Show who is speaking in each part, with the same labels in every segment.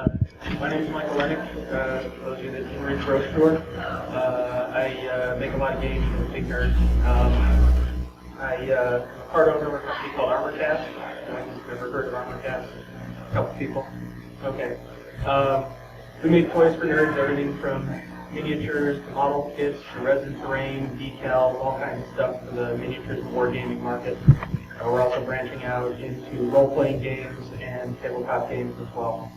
Speaker 1: Uh, My name is Michael Lennox, for those of you that didn't read the brochure. I make a lot of games and big nerd. I'm a part owner of a company called ArmorCast. I've never heard of ArmorCast? A couple people. Okay. We make toys for nerds, everything from miniatures to model kits to resin terrain, decals, all kinds of stuff for the miniatures and wargaming market. We're also branching out into role-playing games and tabletop games as well.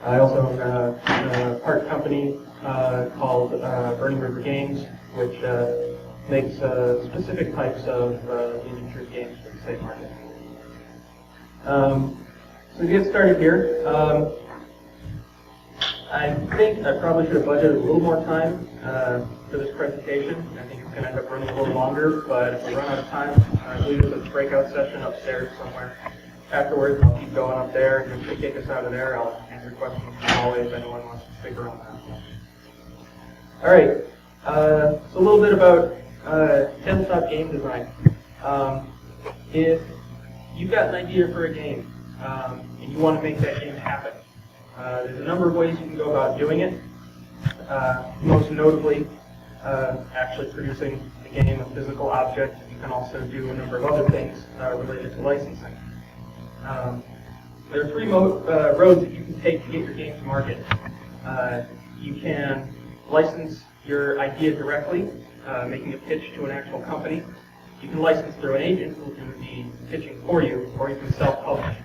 Speaker 1: I also own a part company called Burning River Games, which makes specific types of miniatures games for the state market. So to get started here, I think I probably should have budgeted a little more time for this presentation. I think it's going to end up running a little longer, but if we run out of time, I believe there's a breakout session upstairs somewhere. Afterwards, I'll keep going up there, and if they kick us out of there, I'll answer questions in the hallway if anyone wants to stick around that. All right, so a little bit about tabletop game design. If you've got an idea for a game and you want to make that game happen, there's a number of ways you can go about doing it. Most notably, actually producing the game, a physical object. You can also do a number of other things related to licensing. There are three roads that you can take to get your game to market. You can license your idea directly, making a pitch to an actual company. You can license through an agent who can be pitching for you, or you can self-publish.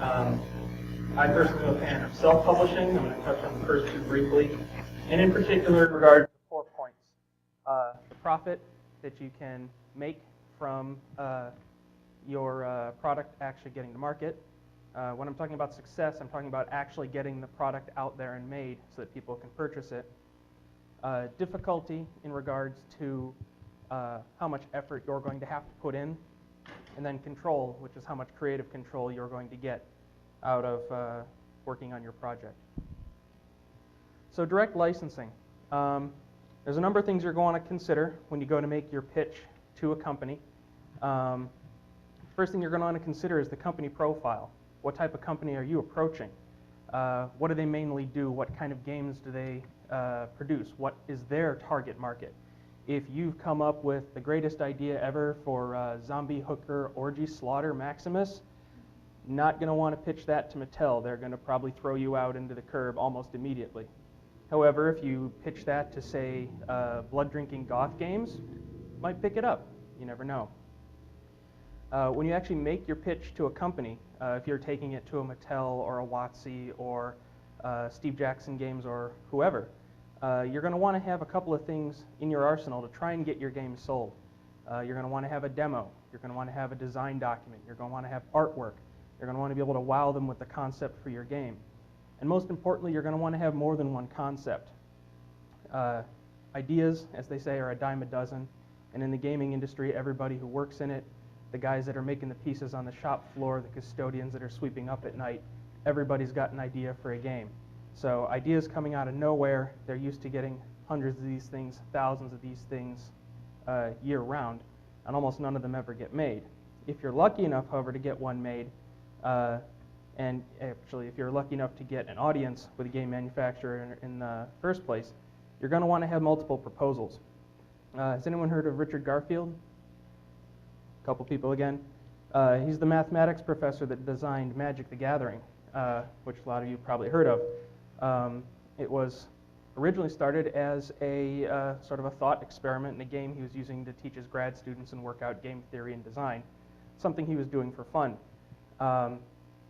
Speaker 1: I personally am a fan of self-publishing. I'm going to touch on the first two briefly, and in particular in regard to 4 points. The profit that you can make from your product actually getting to market. When I'm talking about success, I'm talking about actually getting the product out there and made so that people can purchase it. Difficulty in regards to how much effort you're going to have to put in, and then control, which is how much creative control you're going to get out of working on your project. So direct licensing. There's a number of things you're going to consider when you go to make your pitch to a company. First thing you're going to want to consider is the company profile. What type of company are you approaching? What do they mainly do? What kind of games do they produce? What is their target market? If you've come up with the greatest idea ever for Zombie Hooker Orgy Slaughter Maximus, not going to want to pitch that to Mattel. They're going to probably throw you out into the curb almost immediately. However, if you pitch that to, say, Blood Drinking Goth Games, might pick it up. You never know. When you actually make your pitch to a company, if you're taking it to a Mattel or a WotC or Steve Jackson Games or whoever, you're going to want to have a couple of things in your arsenal to try and get your game sold. You're going to want to have a demo. You're going to want to have a design document. You're going to want to have artwork. You're going to want to be able to wow them with the concept for your game. And most importantly, you're going to want to have more than one concept. Ideas, as they say, are a dime a dozen. And in the gaming industry, everybody who works in it, the guys that are making the pieces on the shop floor, the custodians that are sweeping up at night, everybody's got an idea for a game. So ideas coming out of nowhere, they're used to getting hundreds of these things, thousands of these things year round, and almost none of them ever get made. If you're lucky enough, however, to get one made, and actually if you're lucky enough to get an audience with a game manufacturer in the first place, you're going to want to have multiple proposals. Has anyone heard of Richard Garfield? A couple people again. He's the mathematics professor that designed Magic the Gathering, which a lot of you probably heard of. It was originally started as a sort of a thought experiment in a game he was using to teach his grad students and work out game theory and design, something he was doing for fun.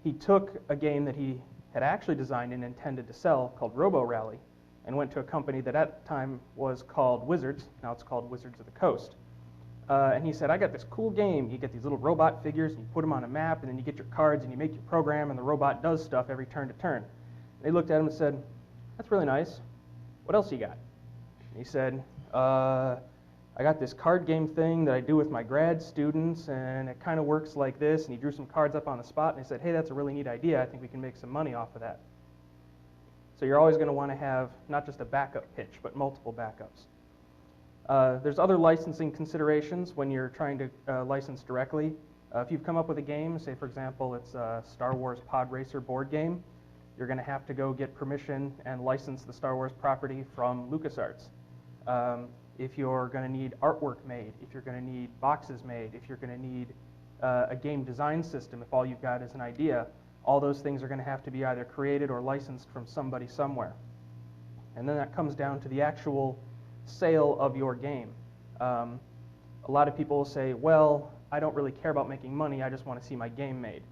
Speaker 1: He took a game that he had actually designed and intended to sell called Robo Rally and went to a company that at the time was called Wizards. Now it's called Wizards of the Coast. And he said, I got this cool game. You get these little robot figures, and you put them on a map, and then you get your cards, and you make your program, and the robot does stuff every turn to turn. And they looked at him and said, that's really nice. What else you got? And he said, I got this card game thing that I do with my grad students, and it kind of works like this. And he drew some cards up on the spot, and he said, hey, that's a really neat idea. I think we can make some money off of that. So you're always going to want to have not just a backup pitch, but multiple backups. There's other licensing considerations when you're trying to license directly. If you've come up with a game, say for example it's a Star Wars Pod Racer board game, You're going to have to go get permission and license the Star Wars property from LucasArts. If you're going to need artwork made, if you're going to need boxes made, if you're going to need a game design system, if all you've got is an idea, all those things are going to have to be either created or licensed from somebody somewhere. And then that comes down to the actual sale of your game. A lot of people say, well, I don't really care about making money, I just want to see my game made.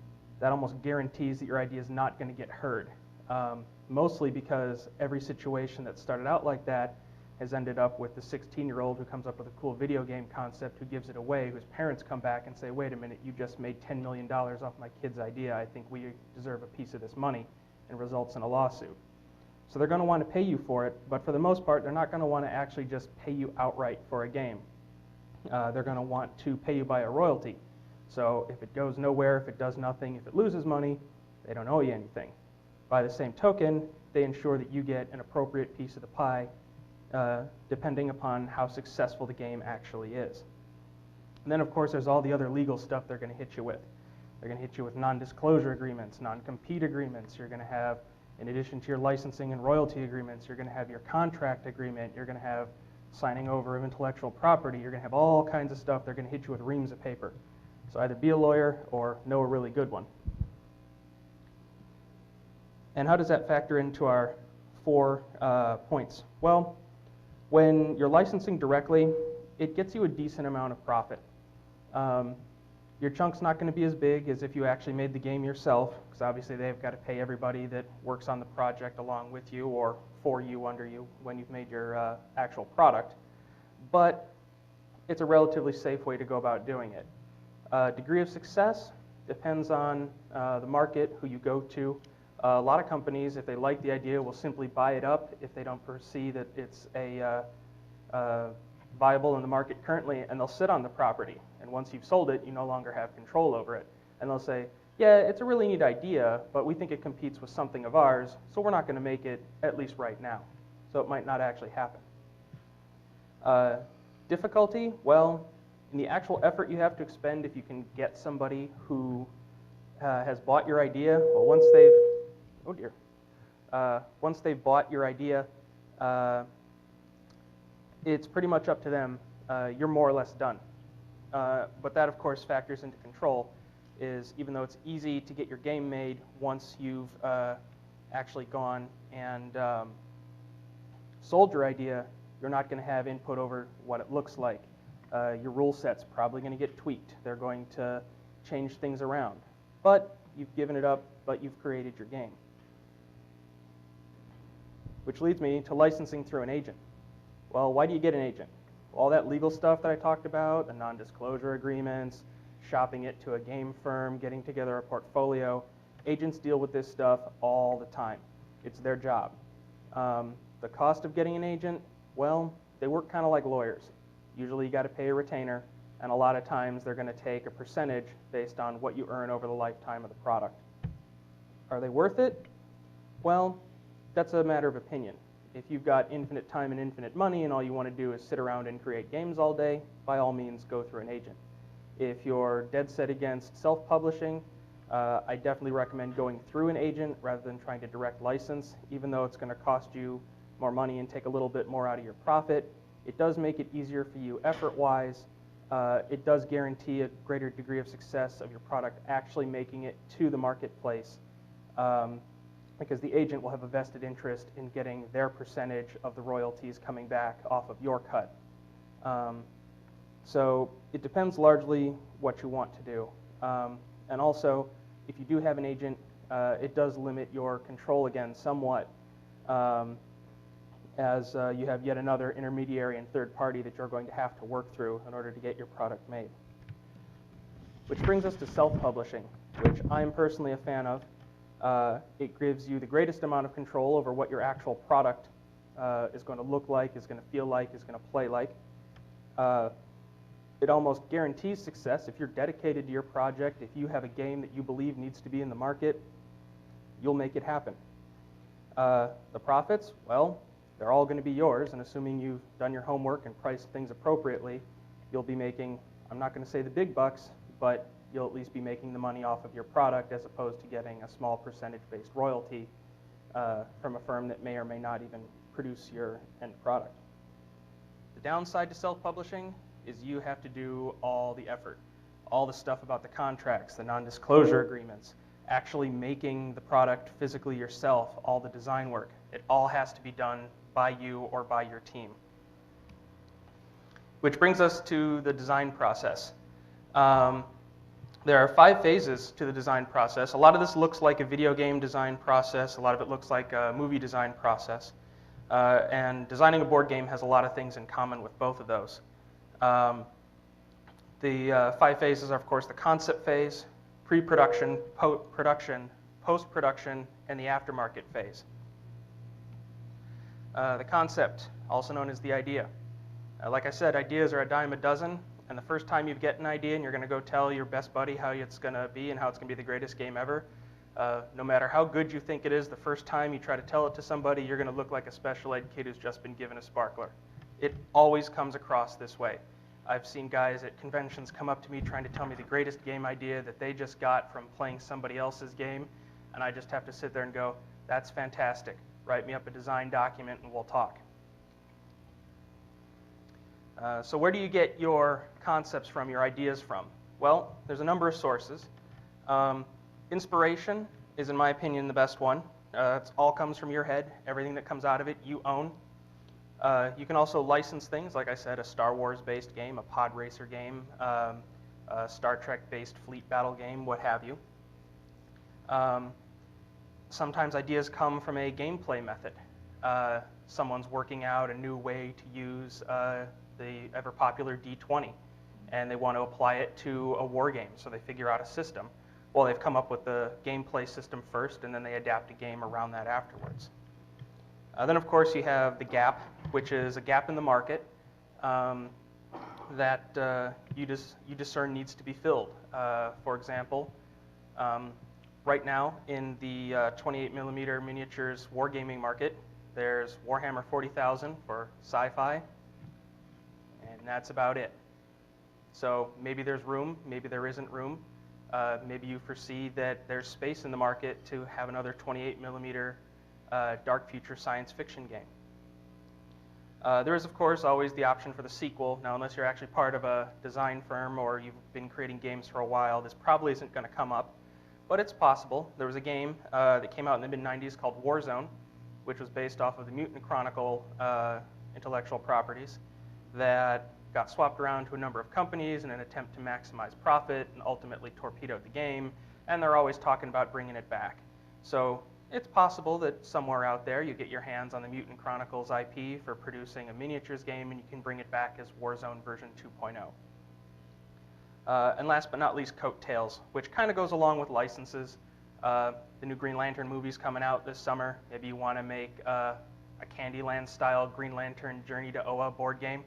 Speaker 1: That almost guarantees that your idea is not going to get heard. Mostly because every situation that started out like that has ended up with the 16-year-old who comes up with a cool video game concept, who gives it away, whose parents come back and say, wait a minute, you just made $10 million off my kid's idea, I think we deserve a piece of this money, and results in a lawsuit. So they're going to want to pay you for it, but for the most part, they're not going to want to actually just pay you outright for a game. They're going to want to pay you by a royalty. So if it goes nowhere, if it does nothing, if it loses money, they don't owe you anything. By the same token, they ensure that you get an appropriate piece of the pie, depending upon how successful the game actually is. And then, of course, there's all the other legal stuff they're going to hit you with. They're going to hit you with non-disclosure agreements, non-compete agreements. You're going to have, in addition to your licensing and royalty agreements, you're going to have your contract agreement. You're going to have signing over of intellectual property. You're going to have all kinds of stuff. They're going to hit you with reams of paper. So either be a lawyer or know a really good one. And how does that factor into our 4 points? Well, when you're licensing directly, it gets you a decent amount of profit. Your chunk's not going to be as big as if you actually made the game yourself, because obviously they've got to pay everybody that works on the project along with you or for you, under you, when you've made your actual product. But it's a relatively safe way to go about doing it. Degree of success depends on the market, who you go to. A lot of companies, if they like the idea, will simply buy it up if they don't foresee that it's viable in the market currently, and they'll sit on the property. And once you've sold it, you no longer have control over it. And they'll say, yeah, it's a really neat idea, but we think it competes with something of ours, so we're not going to make it, at least right now. So it might not actually happen. Difficulty, well, in the actual effort you have to expend if you can get somebody who has bought your idea, well, once they've bought your idea, it's pretty much up to them. You're more or less done. But that, of course, factors into control, is even though it's easy to get your game made, once you've actually gone and sold your idea, you're not going to have input over what it looks like. Your rule set's probably going to get tweaked. They're going to change things around. But you've given it up, but you've created your game. Which leads me to licensing through an agent. Well, why do you get an agent? All that legal stuff that I talked about, the non-disclosure agreements, shopping it to a game firm, getting together a portfolio, agents deal with this stuff all the time. It's their job. The cost of getting an agent, well, they work kind of like lawyers. Usually you got to pay a retainer, and a lot of times they're going to take a percentage based on what you earn over the lifetime of the product. Are they worth it? Well, that's a matter of opinion. If you've got infinite time and infinite money and all you want to do is sit around and create games all day, by all means go through an agent. If you're dead set against self-publishing, I definitely recommend going through an agent rather than trying to direct license. Even though it's going to cost you more money and take a little bit more out of your profit, it does make it easier for you effort-wise. It does guarantee a greater degree of success of your product actually making it to the marketplace, because the agent will have a vested interest in getting their percentage of the royalties coming back off of your cut. So it depends largely what you want to do. And also, if you do have an agent, it does limit your control again somewhat, as you have yet another intermediary and third party that you're going to have to work through in order to get your product made. Which brings us to self-publishing, which I'm personally a fan of. It gives you the greatest amount of control over what your actual product is going to look like, is going to feel like, is going to play like. It almost guarantees success. If you're dedicated to your project, if you have a game that you believe needs to be in the market, you'll make it happen. The profits, well, they're all going to be yours, and assuming you've done your homework and priced things appropriately, you'll be making, I'm not going to say the big bucks, but you'll at least be making the money off of your product as opposed to getting a small percentage-based royalty from a firm that may or may not even produce your end product. The downside to self-publishing is you have to do all the effort, all the stuff about the contracts, the non-disclosure agreements, actually making the product physically yourself, all the design work. It all has to be done by you or by your team. Which brings us to the design process. There are 5 phases to the design process. A lot of this looks like a video game design process. A lot of it looks like a movie design process. And designing a board game has a lot of things in common with both of those. The 5 phases are, of course, the concept phase, pre-production, production, post-production, and the aftermarket phase. The concept, also known as the idea. Like I said, ideas are a dime a dozen, and the first time you get an idea and you're going to go tell your best buddy how it's going to be and how it's going to be the greatest game ever, no matter how good you think it is, the first time you try to tell it to somebody, you're going to look like a special ed kid who's just been given a sparkler. It always comes across this way. I've seen guys at conventions come up to me trying to tell me the greatest game idea that they just got from playing somebody else's game, and I just have to sit there and go, that's fantastic. Write me up a design document and we'll talk. So where do you get your concepts from, your ideas from? Well, there's a number of sources. Inspiration is, in my opinion, the best one. It all comes from your head. Everything that comes out of it, you own. You can also license things, like I said, a Star Wars-based game, a pod racer game, a Star Trek-based fleet battle game, what have you. Sometimes ideas come from a gameplay method. Someone's working out a new way to use the ever-popular D20, and they want to apply it to a war game, so they figure out a system. Well, they've come up with the gameplay system first, and then they adapt a game around that afterwards. Then, of course, you have the gap, which is a gap in the market that you discern needs to be filled. For example, right now in the 28mm miniatures wargaming market, there's Warhammer 40,000 for sci-fi, and that's about it. So maybe there's room, maybe there isn't room. Maybe you foresee that there's space in the market to have another 28mm dark future science fiction game. There is, of course, always the option for the sequel. Now, unless you're actually part of a design firm or you've been creating games for a while, this probably isn't going to come up, but it's possible. There was a game that came out in the mid-90s called Warzone, which was based off of the Mutant Chronicle intellectual properties that got swapped around to a number of companies in an attempt to maximize profit and ultimately torpedoed the game, and they're always talking about bringing it back. So it's possible that somewhere out there you get your hands on the Mutant Chronicles IP for producing a miniatures game and you can bring it back as Warzone version 2.0. And last but not least, coattails, which kind of goes along with licenses. The new Green Lantern movie's coming out this summer. Maybe you want to make a Candyland-style Green Lantern Journey to Oa board game.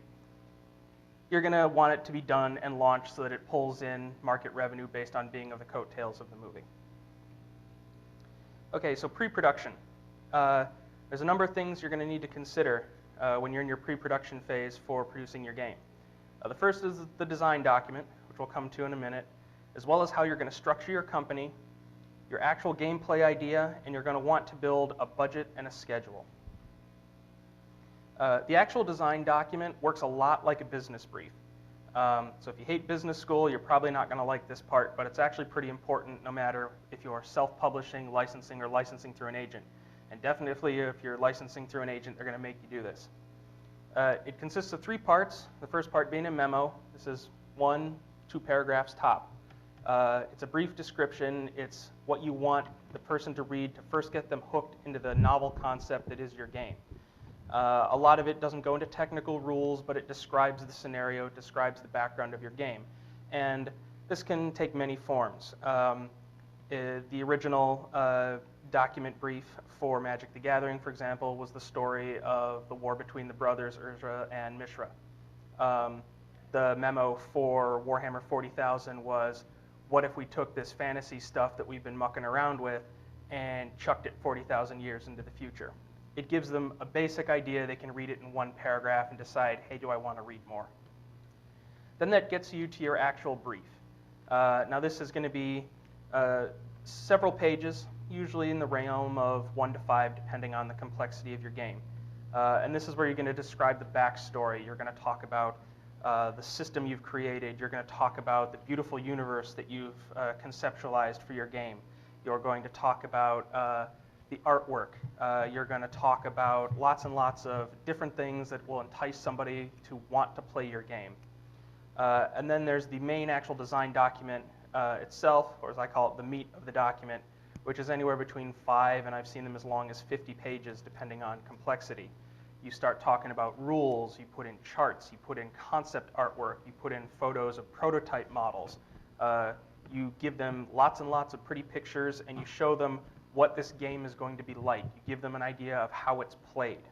Speaker 1: You're going to want it to be done and launched so that it pulls in market revenue based on being of the coattails of the movie. Okay, so pre-production. There's a number of things you're going to need to consider when you're in your pre-production phase for producing your game. The first is the design document, which we'll come to in a minute, as well as how you're going to structure your company, your actual gameplay idea, and you're going to want to build a budget and a schedule. The actual design document works a lot like a business brief. So if you hate business school, you're probably not going to like this part, but it's actually pretty important no matter if you're self-publishing, licensing, or licensing through an agent. And definitely if you're licensing through an agent, they're going to make you do this. It consists of 3 parts, the first part being a memo. This is 1, 2 paragraphs top. It's a brief description. It's what you want the person to read to first get them hooked into the novel concept that is your game. A lot of it doesn't go into technical rules, but it describes the scenario, it describes the background of your game. And this can take many forms. The original document brief for Magic the Gathering, for example, was the story of the war between the brothers Urza and Mishra. The memo for Warhammer 40,000 was, what if we took this fantasy stuff that we've been mucking around with and chucked it 40,000 years into the future? It gives them a basic idea. They can read it in 1 paragraph and decide, hey, do I want to read more? Then that gets you to your actual brief. Now this is going to be several pages, usually in the realm of 1 to 5, depending on the complexity of your game. And this is where you're going to describe the backstory. You're going to talk about the system you've created. You're going to talk about the beautiful universe that you've conceptualized for your game. You're going to talk about the artwork. You're going to talk about lots and lots of different things that will entice somebody to want to play your game. And then there's the main actual design document itself, or as I call it, the meat of the document, which is anywhere between 5 and I've seen them as long as 50 pages, depending on complexity. You start talking about rules, you put in charts, you put in concept artwork, you put in photos of prototype models. You give them lots and lots of pretty pictures, and you show them what this game is going to be like. You give them an idea of how it's played.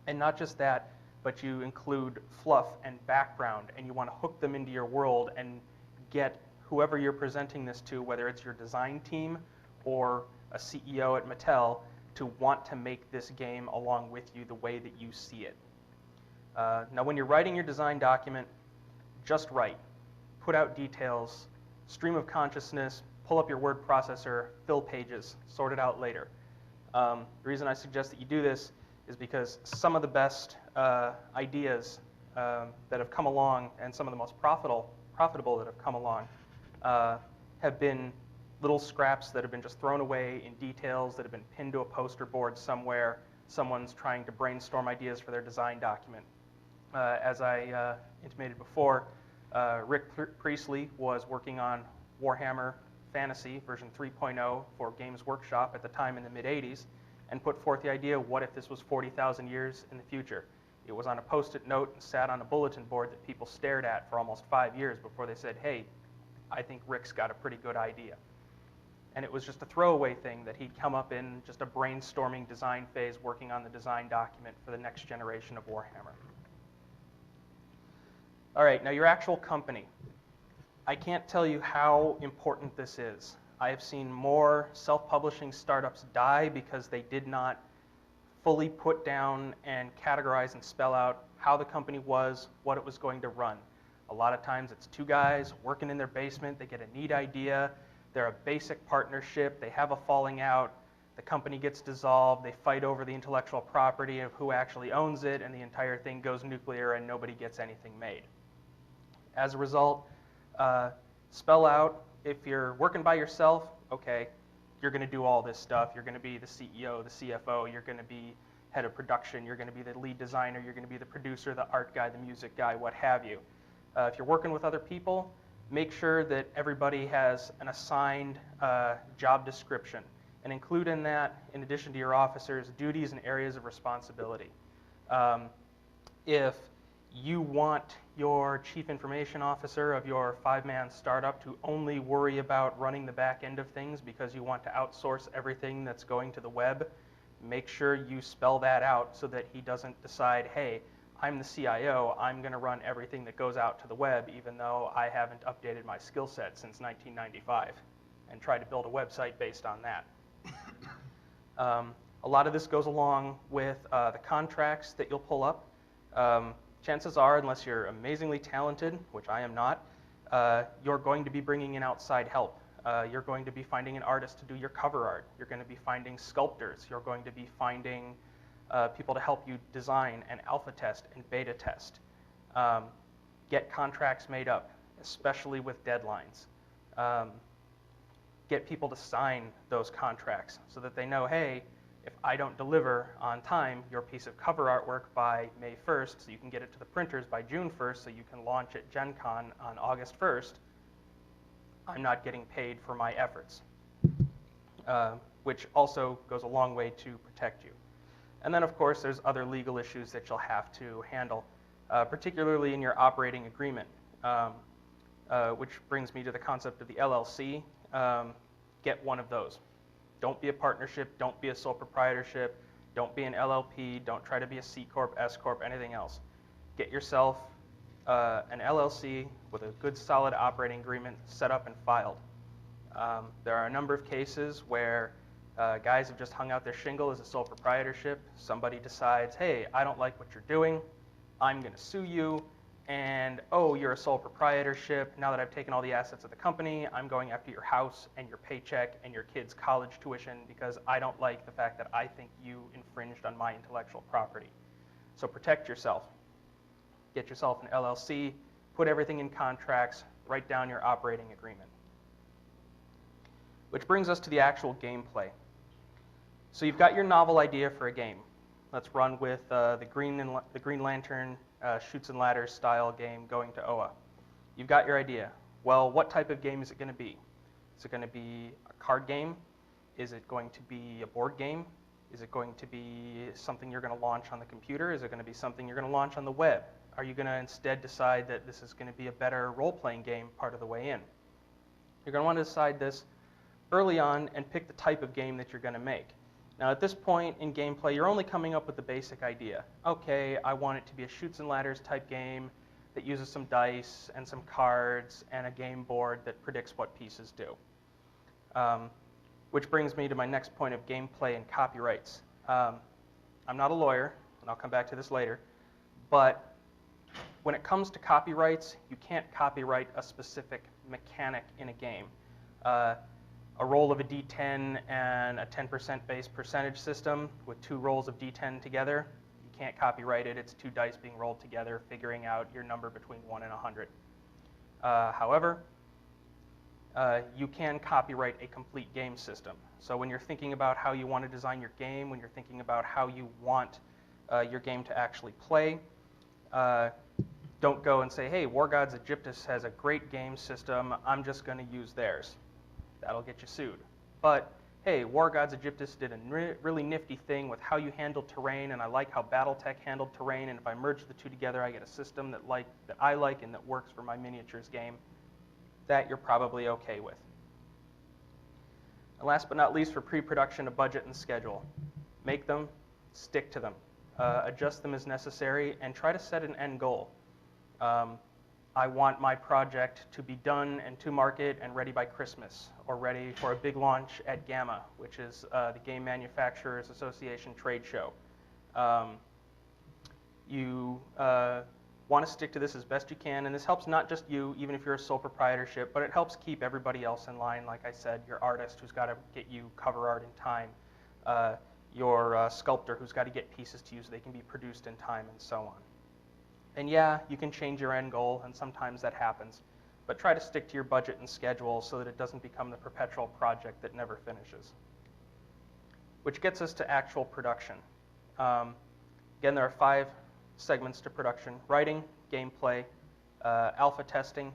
Speaker 1: And not just that, but you include fluff and background, and you want to hook them into your world and get whoever you're presenting this to, whether it's your design team or a CEO at Mattel, to want to make this game along with you the way that you see it. Now, when you're writing your design document, just write. Put out details, stream of consciousness, pull up your word processor, fill pages, sort it out later. The reason I suggest that you do this is because some of the best ideas that have come along, and some of the most profitable that have come along, have been little scraps that have been just thrown away in details that have been pinned to a poster board somewhere. Someone's trying to brainstorm ideas for their design document. As I intimated before, Rick Priestley was working on Warhammer Fantasy version 3.0 for Games Workshop at the time in the mid-'80s, and put forth the idea, what if this was 40,000 years in the future? It was on a post-it note and sat on a bulletin board that people stared at for almost 5 years before they said, hey, I think Rick's got a pretty good idea. And it was just a throwaway thing that he'd come up in just a brainstorming design phase working on the design document for the next generation of Warhammer. All right, now your actual company. I can't tell you how important this is. I have seen more self-publishing startups die because they did not fully put down and categorize and spell out how the company was, what it was going to run. A lot of times it's 2 guys working in their basement, they get a neat idea, they're a basic partnership, they have a falling out, the company gets dissolved, they fight over the intellectual property of who actually owns it, and the entire thing goes nuclear and nobody gets anything made. As a result, spell out, if you're working by yourself, okay, you're going to do all this stuff. You're going to be the CEO, the CFO, you're going to be head of production, you're going to be the lead designer, you're going to be the producer, the art guy, the music guy, what have you. If you're working with other people, make sure that everybody has an assigned job description, and include in that, in addition to your officers, duties and areas of responsibility. If you want your chief information officer of your 5-man startup to only worry about running the back end of things because you want to outsource everything that's going to the web, make sure you spell that out so that he doesn't decide, hey, I'm the CIO, I'm going to run everything that goes out to the web even though I haven't updated my skill set since 1995, and try to build a website based on that. A lot of this goes along with the contracts that you'll pull up. Chances are, unless you're amazingly talented, which I am not, you're going to be bringing in outside help. You're going to be finding an artist to do your cover art. You're going to be finding sculptors. You're going to be finding people to help you design and alpha test and beta test. Get contracts made up, especially with deadlines. Get people to sign those contracts so that they know, hey, if I don't deliver on time your piece of cover artwork by May 1st, so you can get it to the printers by June 1st, so you can launch at Gen Con on August 1st, I'm not getting paid for my efforts, which also goes a long way to protect you. And then, of course, there's other legal issues that you'll have to handle, particularly in your operating agreement, which brings me to the concept of the LLC. Get one of those. Don't be a partnership, don't be a sole proprietorship, don't be an LLP, don't try to be a C Corp, S Corp, anything else. Get yourself an LLC with a good solid operating agreement set up and filed. There are a number of cases where guys have just hung out their shingle as a sole proprietorship. Somebody decides, hey, I don't like what you're doing, I'm going to sue you, and oh, you're a sole proprietorship. Now that I've taken all the assets of the company, I'm going after your house and your paycheck and your kid's college tuition because I don't like the fact that I think you infringed on my intellectual property. So protect yourself. Get yourself an LLC, put everything in contracts, write down your operating agreement. Which brings us to the actual gameplay. So you've got your novel idea for a game. Let's run with the Green Lantern Chutes and Ladders style game going to OA. You've got your idea. Well, what type of game is it going to be? Is it going to be a card game? Is it going to be a board game? Is it going to be something you're going to launch on the computer? Is it going to be something you're going to launch on the web? Are you going to instead decide that this is going to be a better role-playing game part of the way in? You're going to want to decide this early on and pick the type of game that you're going to make. Now at this point in gameplay, you're only coming up with the basic idea. Okay, I want it to be a Chutes and Ladders type game that uses some dice and some cards and a game board that predicts what pieces do. Which brings me to my next point of gameplay and copyrights. I'm not a lawyer, and I'll come back to this later, but when it comes to copyrights, you can't copyright a specific mechanic in a game. A roll of a D10 and a 10% base percentage system with two rolls of D10 together, you can't copyright it. It's two dice being rolled together, figuring out your number between 1 and 100. However, you can copyright a complete game system. So when you're thinking about how you want to design your game, when you're thinking about how you want your game to actually play, don't go and say, hey, War Gods Aegyptus has a great game system, I'm just going to use theirs. That'll get you sued. But hey, War Gods Aegyptus did a really nifty thing with how you handle terrain, and I like how BattleTech handled terrain, and if I merge the two together, I get a system that I like and that works for my miniatures game. That you're probably okay with. And last but not least, for pre-production, a budget and schedule. Make them, stick to them. Adjust them as necessary, and try to set an end goal. I want my project to be done and to market and ready by Christmas, or ready for a big launch at GAMA, which is the Game Manufacturers Association trade show. You want to stick to this as best you can, and this helps not just you, even if you're a sole proprietorship, but it helps keep everybody else in line. Like I said, your artist who's got to get you cover art in time, your sculptor who's got to get pieces to you so they can be produced in time, and so on. And yeah, you can change your end goal, and sometimes that happens, but try to stick to your budget and schedule so that it doesn't become the perpetual project that never finishes. Which gets us to actual production. Again, there are 5 segments to production: writing, gameplay, alpha testing,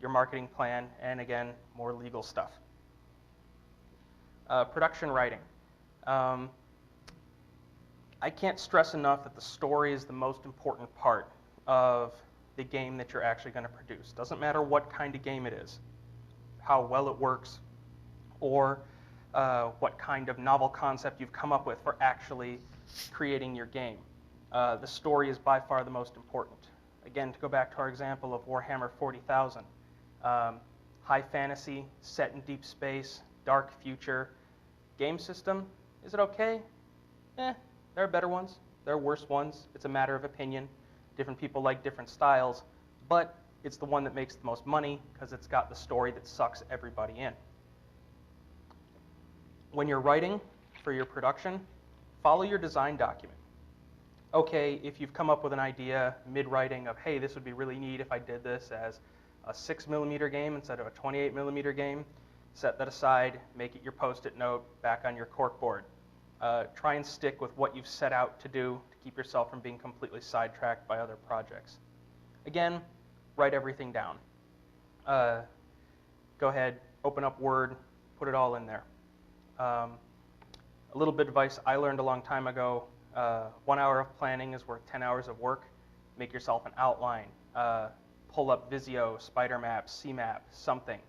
Speaker 1: your marketing plan, and again, more legal stuff. Production writing. I can't stress enough that the story is the most important part of the game that you're actually going to produce. Doesn't matter what kind of game it is, how well it works, or what kind of novel concept you've come up with for actually creating your game. The story is by far the most important. Again, to go back to our example of Warhammer 40,000, high fantasy, set in deep space, dark future. Game system, is it okay? There are better ones, there are worse ones. It's a matter of opinion. Different people like different styles, but it's the one that makes the most money because it's got the story that sucks everybody in. When you're writing for your production, follow your design document. Okay, if you've come up with an idea mid-writing of, hey, this would be really neat if I did this as a 6mm game instead of a 28mm game, set that aside, make it your post-it note back on your corkboard. Try and stick with what you've set out to do to keep yourself from being completely sidetracked by other projects. Again, write everything down. Go ahead, open up Word, put it all in there. A little bit of advice I learned a long time ago: 1 hour of planning is worth 10 hours of work. Make yourself an outline. Pull up Visio, Spider Map, CMap, something.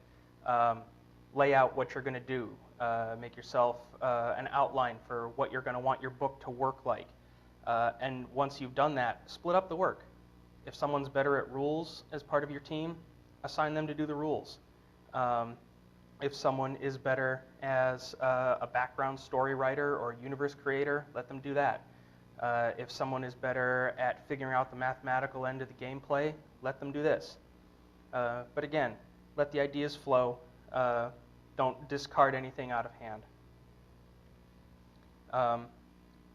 Speaker 1: Lay out what you're going to do. Make yourself an outline for what you're going to want your book to work like. And once you've done that, split up the work. If someone's better at rules as part of your team, assign them to do the rules. If someone is better as a background story writer or a universe creator, let them do that. If someone is better at figuring out the mathematical end of the gameplay, let them do this. But again, let the ideas flow. Don't discard anything out of hand.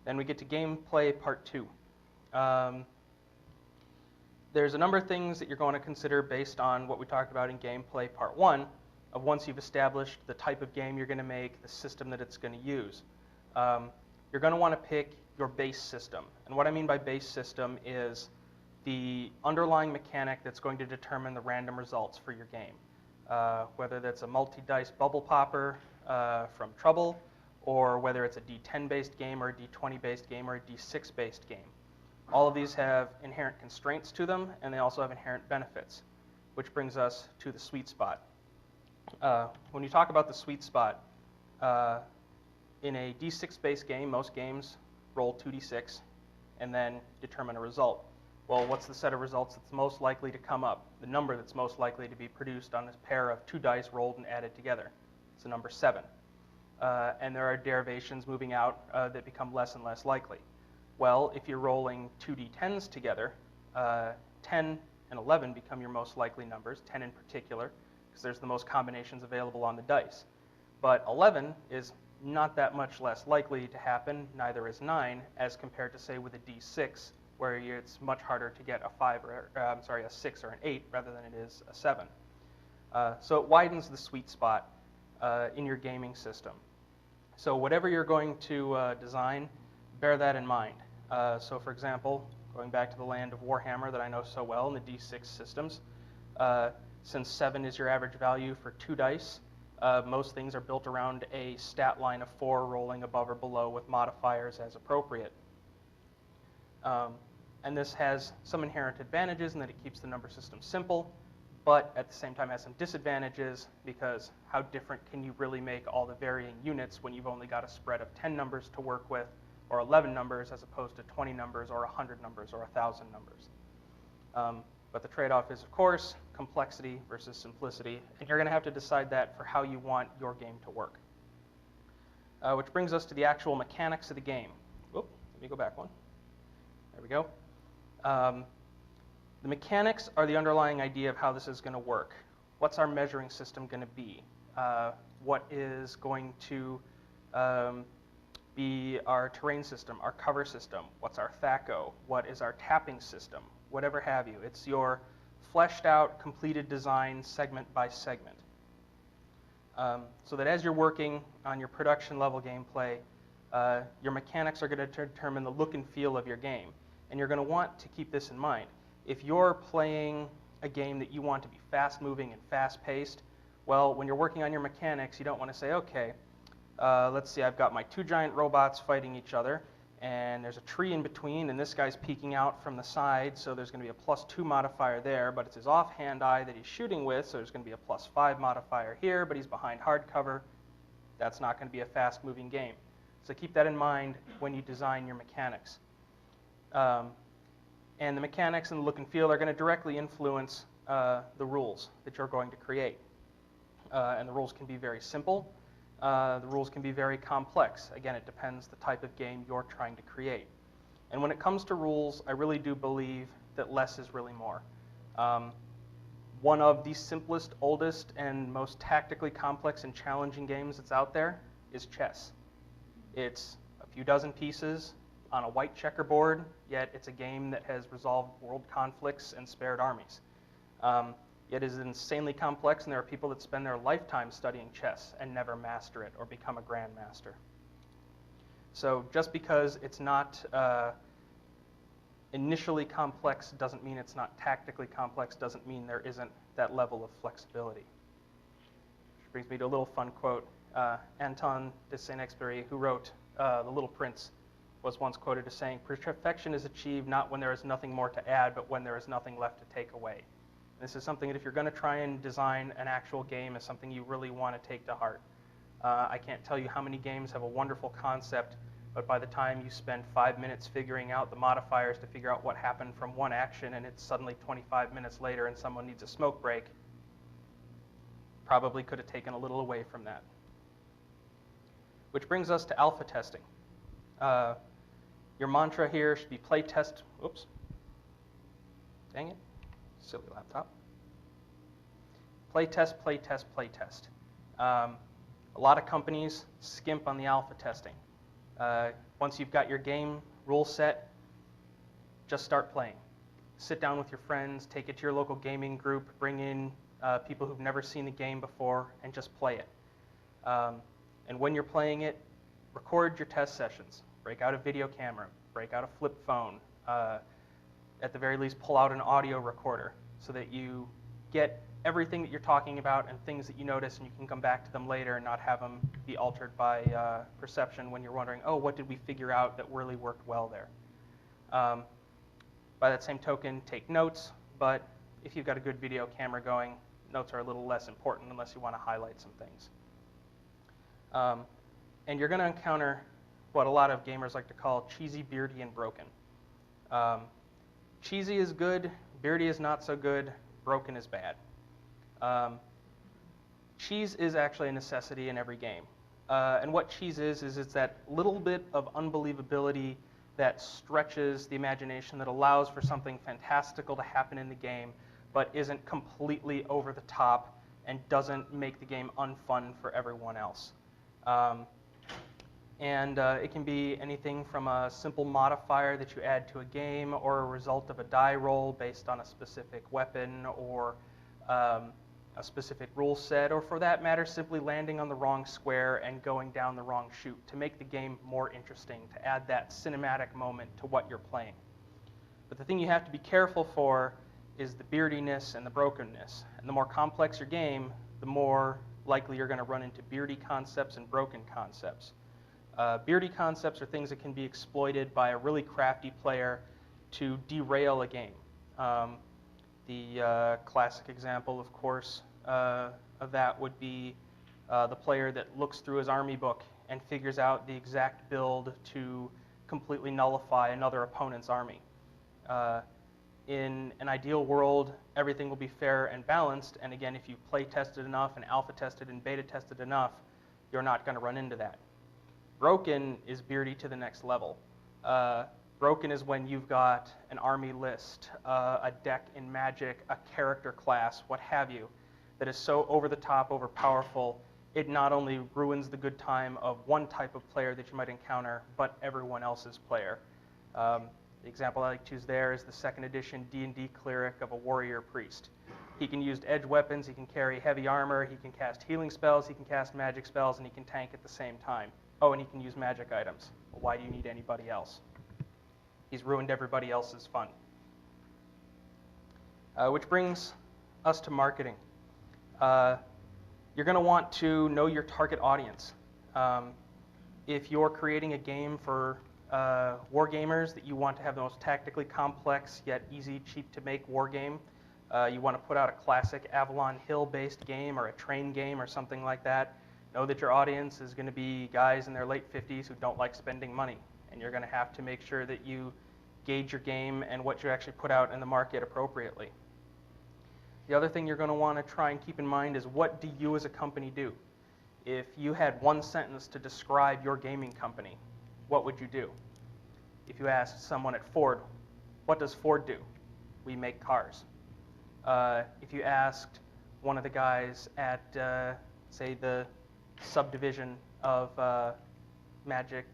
Speaker 1: Then we get to gameplay part 2. There's a number of things that you're going to consider based on what we talked about in gameplay part 1, of once you've established the type of game you're going to make, the system that it's going to use. You're going to want to pick your base system. And what I mean by base system is the underlying mechanic that's going to determine the random results for your game. Whether that's a multi-dice bubble popper from Trouble, or whether it's a D10-based game or a D20-based game or a D6-based game. All of these have inherent constraints to them, and they also have inherent benefits, which brings us to the sweet spot. When you talk about the sweet spot, in a D6-based game, most games roll 2d6 and then determine a result. Well, what's the set of results that's most likely to come up? The number that's most likely to be produced on this pair of 2 dice rolled and added together. It's the number 7. And there are derivations moving out that become less and less likely. Well, if you're rolling 2 d10s together, 10 and 11 become your most likely numbers, 10 in particular, because there's the most combinations available on the dice. But 11 is not that much less likely to happen, neither is 9, as compared to, say, with a d6, where it's much harder to get a 6 or an 8 rather than it is a 7. So it widens the sweet spot in your gaming system. So whatever you're going to design, bear that in mind. So for example, going back to the land of Warhammer that I know so well in the D6 systems, since 7 is your average value for 2 dice, most things are built around a stat line of 4 rolling above or below with modifiers as appropriate. And this has some inherent advantages in that it keeps the number system simple, but at the same time has some disadvantages, because how different can you really make all the varying units when you've only got a spread of 10 numbers to work with, or 11 numbers as opposed to 20 numbers or 100 numbers or 1,000 numbers. But the trade-off is, of course, complexity versus simplicity, and you're going to have to decide that for how you want your game to work. Which brings us to the actual mechanics of the game. Whoop, let me go back one. There we go. The mechanics are the underlying idea of how this is going to work. What's our measuring system going to be? What is going to be our terrain system, our cover system? What's our THACO? What is our tapping system? Whatever have you. It's your fleshed out, completed design segment by segment. So that as you're working on your production level gameplay, your mechanics are going to determine the look and feel of your game. And you're going to want to keep this in mind. If you're playing a game that you want to be fast moving and fast paced, well, when you're working on your mechanics, you don't want to say, okay, let's see, I've got my 2 giant robots fighting each other, and there's a tree in between, and this guy's peeking out from the side, so there's going to be a +2 modifier there, but it's his offhand eye that he's shooting with, so there's going to be a +5 modifier here, but he's behind hardcover. That's not going to be a fast-moving game. So keep that in mind when you design your mechanics. And the mechanics and the look and feel are going to directly influence the rules that you're going to create. And the rules can be very simple. The rules can be very complex. Again, it depends the type of game you're trying to create. And when it comes to rules, I really do believe that less is really more. One of the simplest, oldest, and most tactically complex and challenging games that's out there is chess. It's a few dozen pieces on a white checkerboard, yet it's a game that has resolved world conflicts and spared armies. It is insanely complex, and there are people that spend their lifetime studying chess and never master it or become a grandmaster. So just because it's not initially complex doesn't mean it's not tactically complex, doesn't mean there isn't that level of flexibility. Which brings me to a little fun quote. Antoine de Saint-Exupéry, who wrote The Little Prince, was once quoted as saying, "Perfection is achieved not when there is nothing more to add, but when there is nothing left to take away." This is something that if you're going to try and design an actual game, is something you really want to take to heart. I can't tell you how many games have a wonderful concept, but by the time you spend 5 minutes figuring out the modifiers to figure out what happened from one action, and it's suddenly 25 minutes later and someone needs a smoke break, probably could have taken a little away from that. Which brings us to alpha testing. Your mantra here should be play test. Oops. Dang it. Silly laptop. Play test, play test, play test. A lot of companies skimp on the alpha testing. Once you've got your game rule set, just start playing. Sit down with your friends, take it to your local gaming group, bring in people who've never seen the game before, and just play it. And when you're playing it, record your test sessions. Break out a video camera, break out a flip phone. At the very least, pull out an audio recorder so that you get everything that you're talking about and things that you notice, and you can come back to them later and not have them be altered by perception when you're wondering, oh, what did we figure out that really worked well there? By that same token, take notes, but if you've got a good video camera going, notes are a little less important unless you want to highlight some things. And you're going to encounter what a lot of gamers like to call cheesy, beardy, and broken. Cheesy is good, beardy is not so good, broken is bad. Cheese is actually a necessity in every game. And what cheese is it's that little bit of unbelievability that stretches the imagination, that allows for something fantastical to happen in the game, but isn't completely over the top and doesn't make the game unfun for everyone else. It can be anything from a simple modifier that you add to a game, or a result of a die roll based on a specific weapon, or a specific rule set, or for that matter, simply landing on the wrong square and going down the wrong chute to make the game more interesting, to add that cinematic moment to what you're playing. But the thing you have to be careful for is the beardiness and the brokenness. And the more complex your game, the more likely you're going to run into beardy concepts and broken concepts. Beardy concepts are things that can be exploited by a really crafty player to derail a game. The classic example, of course, of that would be the player that looks through his army book and figures out the exact build to completely nullify another opponent's army. In an ideal world, everything will be fair and balanced, and again, if you play tested enough and alpha tested and beta tested enough, you're not going to run into that. Broken is beardy to the next level. Broken is when you've got an army list, a deck in Magic, a character class, what have you, that is so over the top, overpowerful, it not only ruins the good time of one type of player that you might encounter, but everyone else's player. The example I like to use there is the 2nd edition D&D cleric of a warrior priest. He can use edge weapons, he can carry heavy armor, he can cast healing spells, he can cast magic spells, and he can tank at the same time. Oh, and he can use magic items. Well, why do you need anybody else? He's ruined everybody else's fun. Which brings us to marketing. You're going to want to know your target audience. If you're creating a game for war gamers that you want to have the most tactically complex yet easy, cheap to make war game, you want to put out a classic Avalon Hill-based game or a train game or something like that, know that your audience is going to be guys in their late 50s who don't like spending money. And you're going to have to make sure that you gauge your game and what you actually put out in the market appropriately. The other thing you're going to want to try and keep in mind is, what do you as a company do? If you had one sentence to describe your gaming company, what would you do? If you asked someone at Ford, what does Ford do? We make cars. If you asked one of the guys at, say, the subdivision of Magic,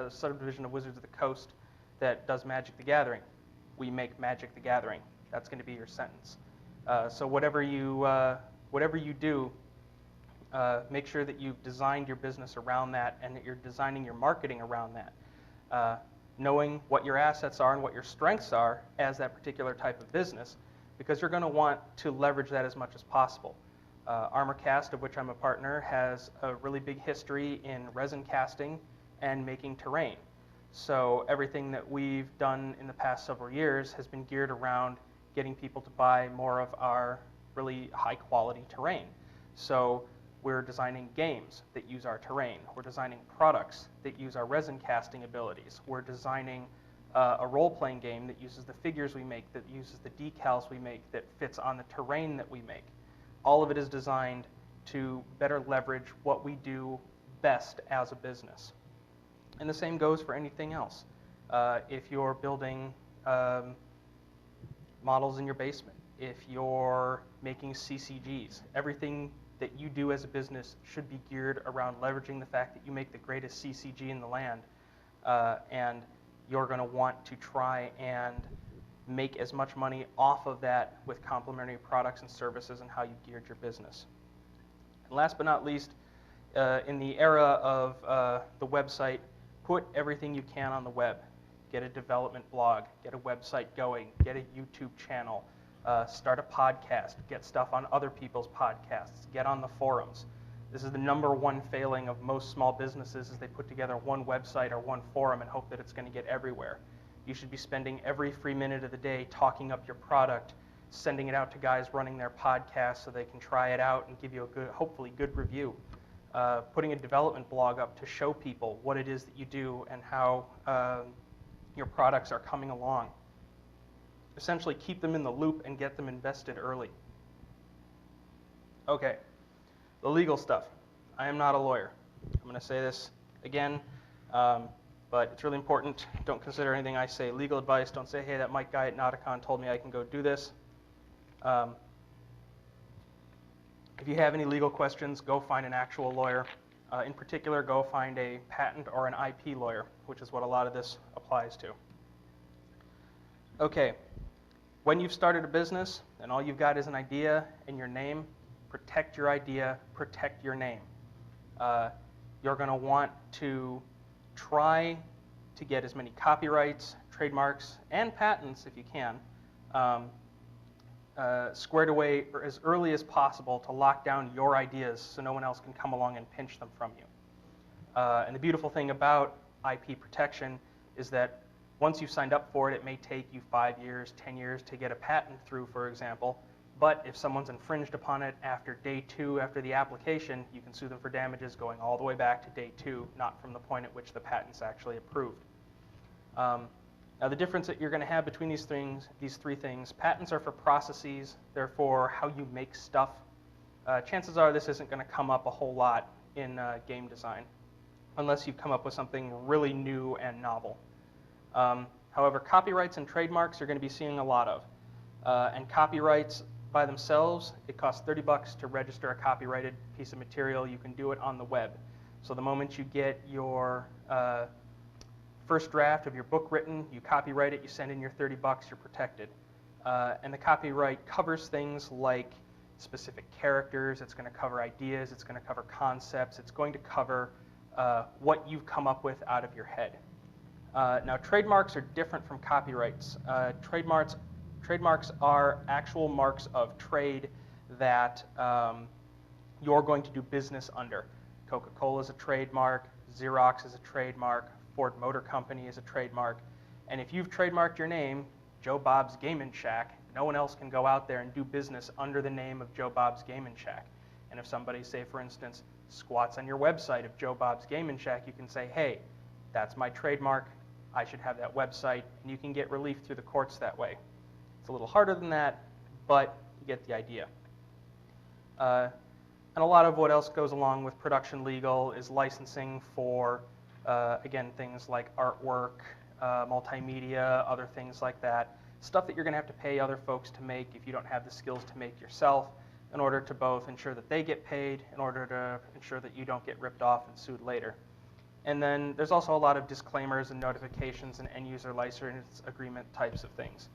Speaker 1: subdivision of Wizards of the Coast that does Magic the Gathering, we make Magic the Gathering. That's going to be your sentence. So whatever you do, make sure that you've designed your business around that and that you're designing your marketing around that. Knowing what your assets are and what your strengths are as that particular type of business, because you're going to want to leverage that as much as possible. ArmorCast, of which I'm a partner, has a really big history in resin casting and making terrain. So everything that we've done in the past several years has been geared around getting people to buy more of our really high quality terrain. So we're designing games that use our terrain. We're designing products that use our resin casting abilities. We're designing a role-playing game that uses the figures we make, that uses the decals we make, that fits on the terrain that we make. All of it is designed to better leverage what we do best as a business. And the same goes for anything else. if you're building models in your basement, if you're making CCGs, everything that you do as a business should be geared around leveraging the fact that you make the greatest CCG in the land, and you're going to want to try and make as much money off of that with complementary products and services and how you geared your business. And last but not least, in the era of the website, put everything you can on the web. Get a development blog, get a website going, get a YouTube channel, start a podcast, get stuff on other people's podcasts, get on the forums. This is the #1 failing of most small businesses, is they put together one website or one forum and hope that it's going to get everywhere. You should be spending every free minute of the day talking up your product, sending it out to guys running their podcasts so they can try it out and give you a good, hopefully good review. Putting a development blog up to show people what it is that you do and how your products are coming along. Essentially keep them in the loop and get them invested early. Okay, the legal stuff. I am not a lawyer. I'm going to say this again, but it's really important. Don't consider anything I say legal advice. Don't say, hey, that Mike guy at NOTACON told me I can go do this. If you have any legal questions, go find an actual lawyer. In particular, go find a patent or an IP lawyer, which is what a lot of this applies to. Okay, when you've started a business and all you've got is an idea and your name, protect your idea, protect your name. You're going to want to try to get as many copyrights, trademarks, and patents, if you can, squared away as early as possible to lock down your ideas so no one else can come along and pinch them from you. And the beautiful thing about IP protection is that once you've signed up for it, it may take you 5 years, 10 years to get a patent through, for example. But if someone's infringed upon it after day 2 after the application, you can sue them for damages going all the way back to day 2, not from the point at which the patent's actually approved. Now, the difference that you're going to have between these three things, patents are for processes. They're for how you make stuff. Chances are this isn't going to come up a whole lot in game design, unless you've come up with something really new and novel. However, copyrights and trademarks you're going to be seeing a lot of. And copyrights by themselves, it costs $30 to register a copyrighted piece of material. You can do it on the web. So the moment you get your first draft of your book written, you copyright it, you send in your $30, you're protected. And the copyright covers things like specific characters, it's going to cover ideas, it's going to cover concepts, it's going to cover what you've come up with out of your head. Now, trademarks are different from copyrights. Trademarks are actual marks of trade that you're going to do business under. Coca-Cola is a trademark, Xerox is a trademark, Ford Motor Company is a trademark, and if you've trademarked your name, Joe Bob's Game & Shack, no one else can go out there and do business under the name of Joe Bob's Game & Shack. And if somebody, say for instance, squats on your website of Joe Bob's Game & Shack, you can say, hey, that's my trademark, I should have that website, and you can get relief through the courts that way. It's a little harder than that, but you get the idea. And a lot of what else goes along with production legal is licensing for, again, things like artwork, multimedia, other things like that. Stuff that you're going to have to pay other folks to make if you don't have the skills to make yourself, in order to both ensure that they get paid, in order to ensure that you don't get ripped off and sued later. And then there's also a lot of disclaimers and notifications and end-user license agreement types of things.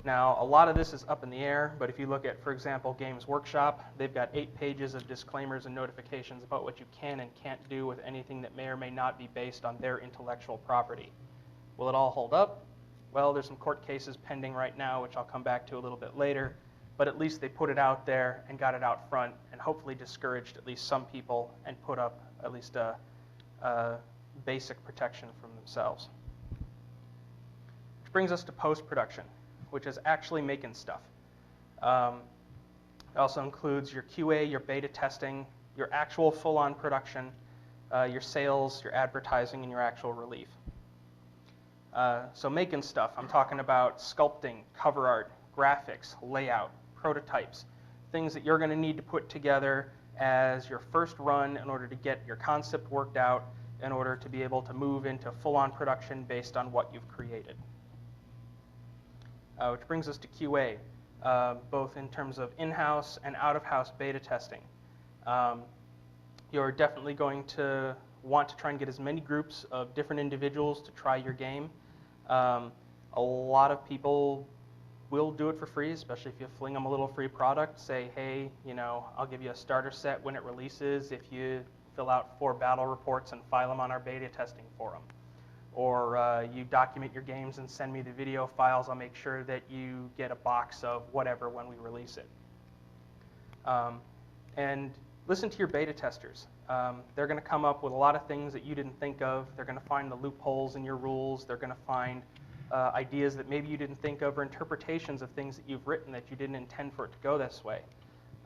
Speaker 1: Now, a lot of this is up in the air, but if you look at, for example, Games Workshop, they've got 8 pages of disclaimers and notifications about what you can and can't do with anything that may or may not be based on their intellectual property. Will it all hold up? Well, there's some court cases pending right now, which I'll come back to a little bit later, but at least they put it out there and got it out front and hopefully discouraged at least some people and put up at least a basic protection from themselves. Which brings us to post-production, which is actually making stuff. It also includes your QA, your beta testing, your actual full-on production, your sales, your advertising, and your actual relief. So making stuff, I'm talking about sculpting, cover art, graphics, layout, prototypes, things that you're going to need to put together as your first run in order to get your concept worked out, in order to be able to move into full-on production based on what you've created. Which brings us to QA, both in terms of in-house and out-of-house beta testing. You're definitely going to want to try and get as many groups of different individuals to try your game. A lot of people will do it for free, especially if you fling them a little free product. Say, hey, I'll give you a starter set when it releases if you fill out 4 battle reports and file them on our beta testing forum. Or you document your games and send me the video files. I'll make sure that you get a box of whatever when we release it. And listen to your beta testers. They're going to come up with a lot of things that you didn't think of. They're going to find the loopholes in your rules. They're going to find ideas that maybe you didn't think of, or interpretations of things that you've written that you didn't intend for it to go this way.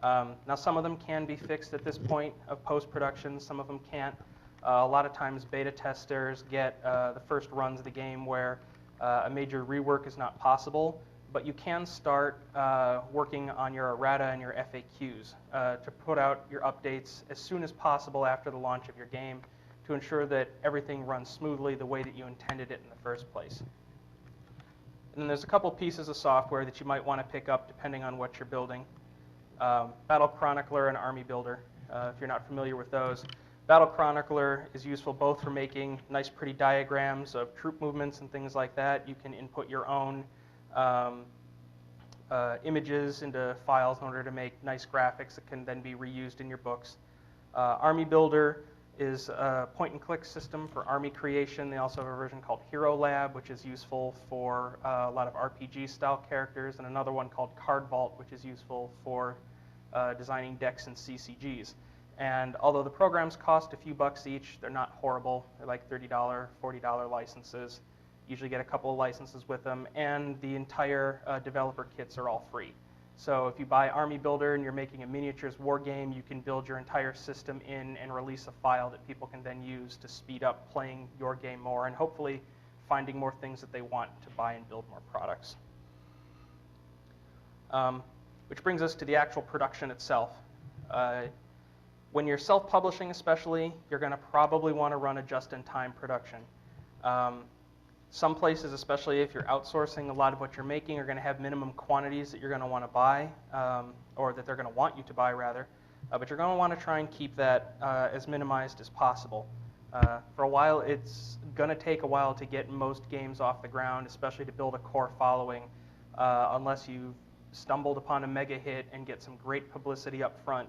Speaker 1: Now, some of them can be fixed at this point of post-production. Some of them can't. A lot of times beta testers get the first runs of the game where a major rework is not possible, but you can start working on your errata and your FAQs to put out your updates as soon as possible after the launch of your game to ensure that everything runs smoothly the way that you intended it in the first place. And then there's a couple pieces of software that you might want to pick up depending on what you're building. Battle Chronicler and Army Builder, if you're not familiar with those. Battle Chronicler is useful both for making nice pretty diagrams of troop movements and things like that. You can input your own images into files in order to make nice graphics that can then be reused in your books. Army Builder is a point-and-click system for army creation. They also have a version called Hero Lab, which is useful for a lot of RPG-style characters, and another one called Card Vault, which is useful for designing decks and CCGs. And although the programs cost a few bucks each, they're not horrible. They're like $30, $40 licenses. Usually get a couple of licenses with them, and the entire developer kits are all free. So if you buy Army Builder and you're making a miniatures war game, you can build your entire system in and release a file that people can then use to speed up playing your game more and hopefully finding more things that they want to buy and build more products. Which brings us to the actual production itself. When you're self-publishing especially, you're going to probably want to run a just-in-time production. Some places, especially if you're outsourcing, a lot of what you're making are going to have minimum quantities that you're going to want to buy, or that they're going to want you to buy, rather. But you're going to want to try and keep that as minimized as possible. For a while, it's going to take a while to get most games off the ground, especially to build a core following, unless you've stumbled upon a mega hit and get some great publicity up front.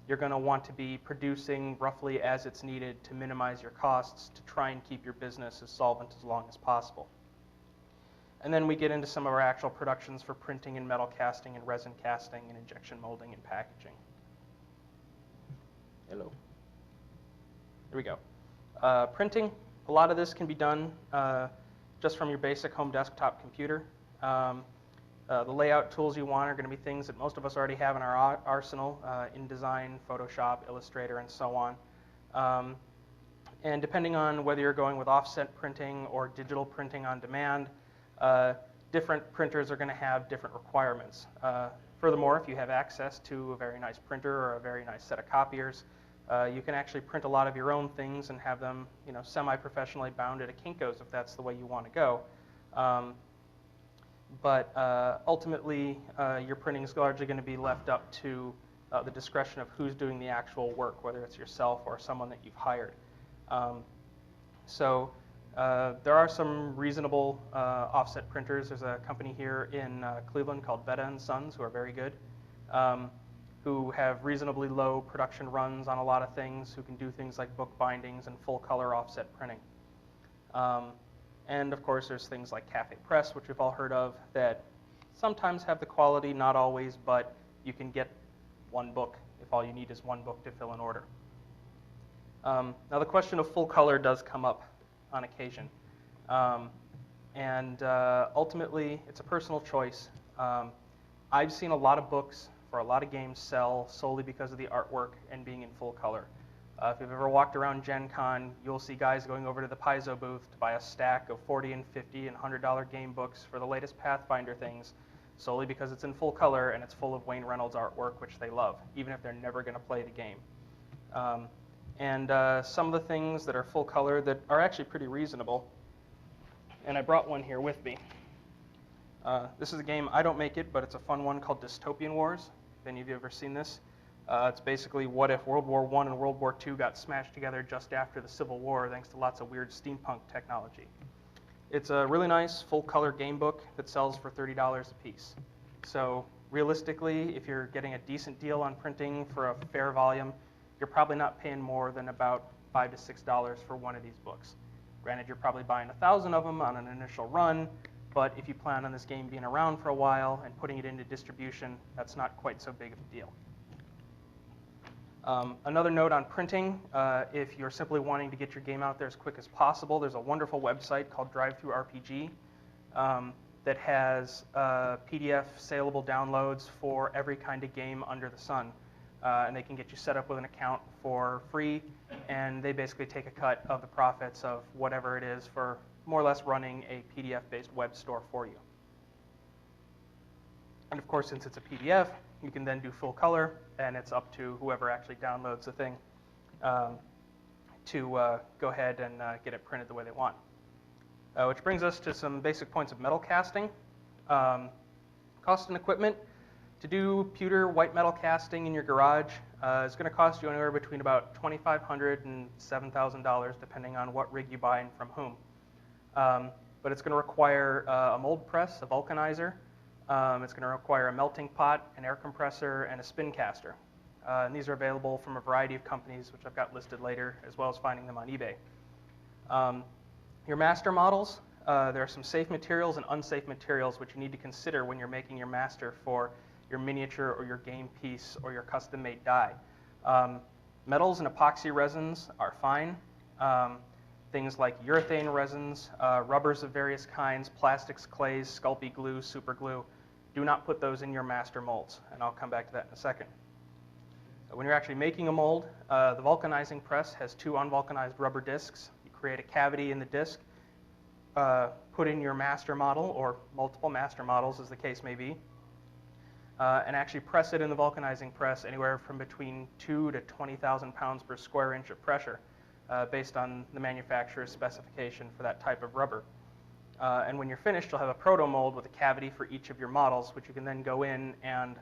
Speaker 1: You're going to want to be producing roughly as it's needed to minimize your costs to try and keep your business as solvent as long as possible. And then we get into some of our actual productions for printing and metal casting and resin casting and injection molding and packaging. Hello. There we go. Printing, a lot of this can be done just from your basic home desktop computer. The layout tools you want are going to be things that most of us already have in our arsenal, InDesign, Photoshop, Illustrator, and so on. And depending on whether you're going with offset printing or digital printing on demand, different printers are going to have different requirements. Furthermore, if you have access to a very nice printer or a very nice set of copiers, you can actually print a lot of your own things and have them, semi-professionally bound at a Kinko's if that's the way you want to go. But ultimately, your printing is largely going to be left up to the discretion of who's doing the actual work, whether it's yourself or someone that you've hired. There are some reasonable offset printers. There's a company here in Cleveland called Betta & Sons who are very good, who have reasonably low production runs on a lot of things, who can do things like book bindings and full color offset printing. And of course, there's things like Cafe Press, which we've all heard of, that sometimes have the quality, not always, but you can get one book if all you need is one book to fill an order. Now, the question of full color does come up on occasion. Ultimately, it's a personal choice. I've seen a lot of books for a lot of games sell solely because of the artwork and being in full color. If you've ever walked around Gen Con, you'll see guys going over to the Paizo booth to buy a stack of $40 and $50 and $100 game books for the latest Pathfinder things, solely because it's in full color and it's full of Wayne Reynolds artwork, which they love, even if they're never going to play the game. And some of the things that are full color that are actually pretty reasonable. And I brought one here with me. This is a game, I don't make it, but it's a fun one called Dystopian Wars. If any of you have ever seen this. It's basically what if World War I and World War II got smashed together just after the Civil War thanks to lots of weird steampunk technology. It's a really nice full-color game book that sells for $30 a piece. So realistically, if you're getting a decent deal on printing for a fair volume, you're probably not paying more than about $5 to $6 for one of these books. Granted, you're probably buying 1,000 of them on an initial run, but if you plan on this game being around for a while and putting it into distribution, that's not quite so big of a deal. Another note on printing, if you're simply wanting to get your game out there as quick as possible, there's a wonderful website called DriveThruRPG that has PDF saleable downloads for every kind of game under the sun. And they can get you set up with an account for free, and they basically take a cut of the profits of whatever it is for more or less running a PDF-based web store for you. And of course, since it's a PDF, you can then do full color, and it's up to whoever actually downloads the thing to go ahead and get it printed the way they want. Which brings us to some basic points of metal casting. Cost and equipment. To do pewter white metal casting in your garage is going to cost you anywhere between about $2,500 and $7,000, depending on what rig you buy and from whom. But it's going to require a mold press, a vulcanizer. It's going to require a melting pot, an air compressor, and a spin caster. And these are available from a variety of companies, which I've got listed later, as well as finding them on eBay. Your master models, there are some safe materials and unsafe materials which you need to consider when you're making your master for your miniature or your game piece or your custom-made die. Metals and epoxy resins are fine. Things like urethane resins, rubbers of various kinds, plastics, clays, Sculpey glue, super glue. Do not put those in your master molds, and I'll come back to that in a second. When you're actually making a mold, the vulcanizing press has two unvulcanized rubber discs. You create a cavity in the disc, put in your master model, or multiple master models as the case may be, and actually press it in the vulcanizing press anywhere from between 2 to 20,000 pounds per square inch of pressure, based on the manufacturer's specification for that type of rubber. And when you're finished, you'll have a proto mold with a cavity for each of your models, which you can then go in and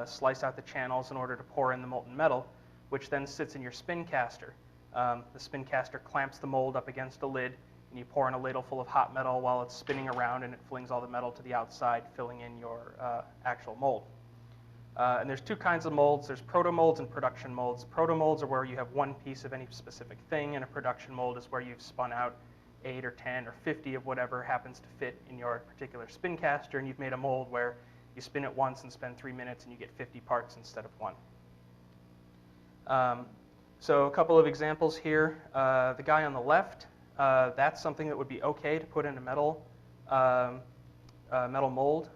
Speaker 1: slice out the channels in order to pour in the molten metal, which then sits in your spin caster. The spin caster clamps the mold up against a lid, and you pour in a ladle full of hot metal while it's spinning around, and it flings all the metal to the outside, filling in your actual mold. And there's two kinds of molds. There's proto molds and production molds. Proto molds are where you have one piece of any specific thing, and a production mold is where you've spun out 8 or 10 or 50 of whatever happens to fit in your particular spin caster, and you've made a mold where you spin it once and spend 3 minutes and you get 50 parts instead of one. So a couple of examples here. The guy on the left, that's something that would be okay to put in a metal mold.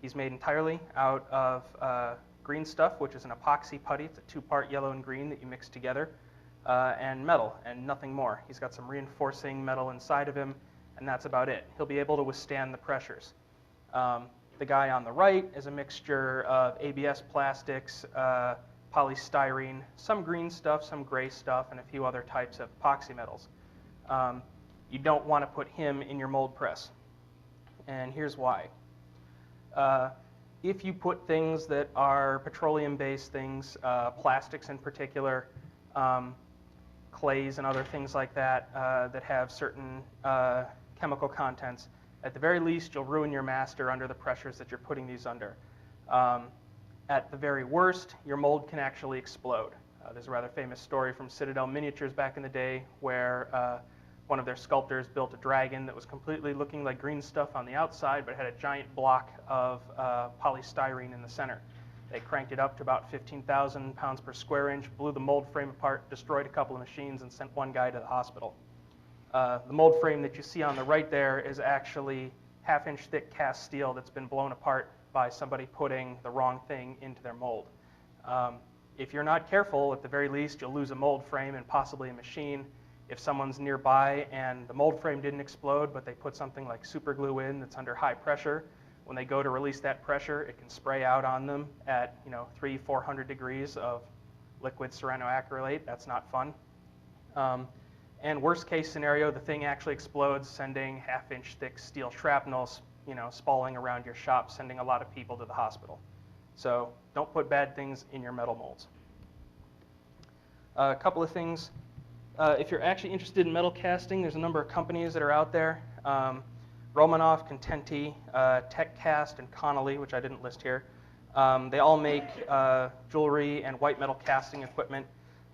Speaker 1: He's made entirely out of green stuff, which is an epoxy putty. It's a 2-part yellow and green that you mix together, and metal, and nothing more. He's got some reinforcing metal inside of him, and that's about it. He'll be able to withstand the pressures. The guy on the right is a mixture of ABS plastics, polystyrene, some green stuff, some gray stuff, and a few other types of epoxy metals. You don't want to put him in your mold press, and here's why. If you put things that are petroleum-based things, plastics in particular, clays and other things like that that have certain chemical contents, at the very least, you'll ruin your master under the pressures that you're putting these under. At the very worst, your mold can actually explode. There's a rather famous story from Citadel Miniatures back in the day where one of their sculptors built a dragon that was completely looking like green stuff on the outside, but it had a giant block of polystyrene in the center. They cranked it up to about 15,000 pounds per square inch, blew the mold frame apart, destroyed a couple of machines, and sent one guy to the hospital. The mold frame that you see on the right there is actually half-inch thick cast steel that's been blown apart by somebody putting the wrong thing into their mold. If you're not careful, at the very least, you'll lose a mold frame and possibly a machine. If someone's nearby and the mold frame didn't explode, but they put something like super glue in that's under high pressure, when they go to release that pressure, it can spray out on them at 300-400 degrees of liquid cyanoacrylate. That's not fun. And worst case scenario, the thing actually explodes, sending half-inch thick steel shrapnel, spalling around your shop, sending a lot of people to the hospital. So don't put bad things in your metal molds. A couple of things. If you're actually interested in metal casting, there's a number of companies that are out there. Romanov, Contenti, TechCast, and Connolly, which I didn't list here. They all make jewelry and white metal casting equipment.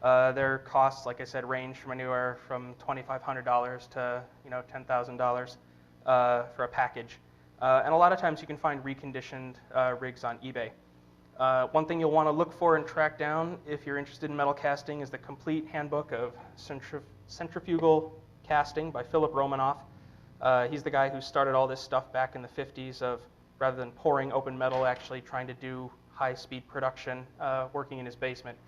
Speaker 1: Their costs, like I said, range from anywhere from $2,500 to $10,000 for a package. And a lot of times you can find reconditioned rigs on eBay. One thing you'll want to look for and track down if you're interested in metal casting is the complete handbook of centrifugal casting by Philip Romanoff. He's the guy who started all this stuff back in the 50s of, rather than pouring open metal, actually trying to do high-speed production working in his basement.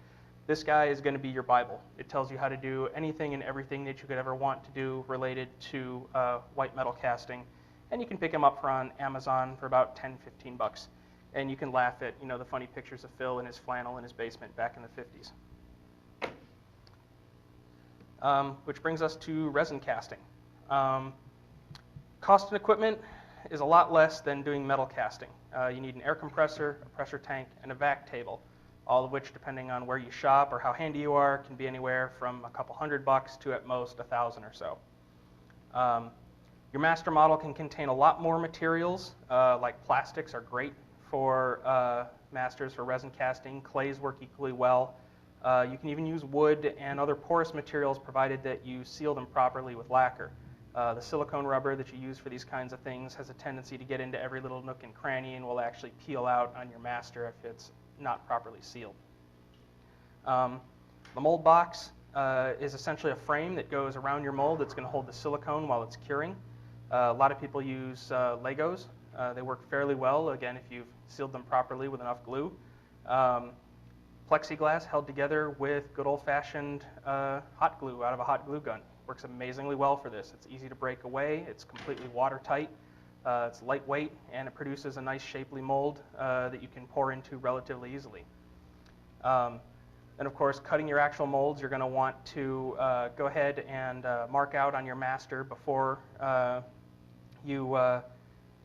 Speaker 1: This guy is going to be your Bible. It tells you how to do anything and everything that you could ever want to do related to white metal casting. And you can pick him up on Amazon for about 10, 15 bucks. And you can laugh at the funny pictures of Phil in his flannel in his basement back in the 50s. Which brings us to resin casting. Cost and equipment is a lot less than doing metal casting. You need an air compressor, a pressure tank, and a vac table, all of which, depending on where you shop or how handy you are, can be anywhere from a couple $100 to at most $1,000 or so. Your master model can contain a lot more materials, like plastics are great for masters for resin casting. Clays work equally well. You can even use wood and other porous materials provided that you seal them properly with lacquer. The silicone rubber that you use for these kinds of things has a tendency to get into every little nook and cranny and will actually peel out on your master if it's not properly sealed. The mold box is essentially a frame that goes around your mold that's going to hold the silicone while it's curing. A lot of people use Legos. They work fairly well, again, if you've sealed them properly with enough glue. Plexiglass held together with good old-fashioned hot glue out of a hot glue gun. Works amazingly well for this. It's easy to break away. It's completely watertight. It's lightweight, and it produces a nice shapely mold that you can pour into relatively easily. And of course, cutting your actual molds, you're going to want to go ahead and mark out on your master before you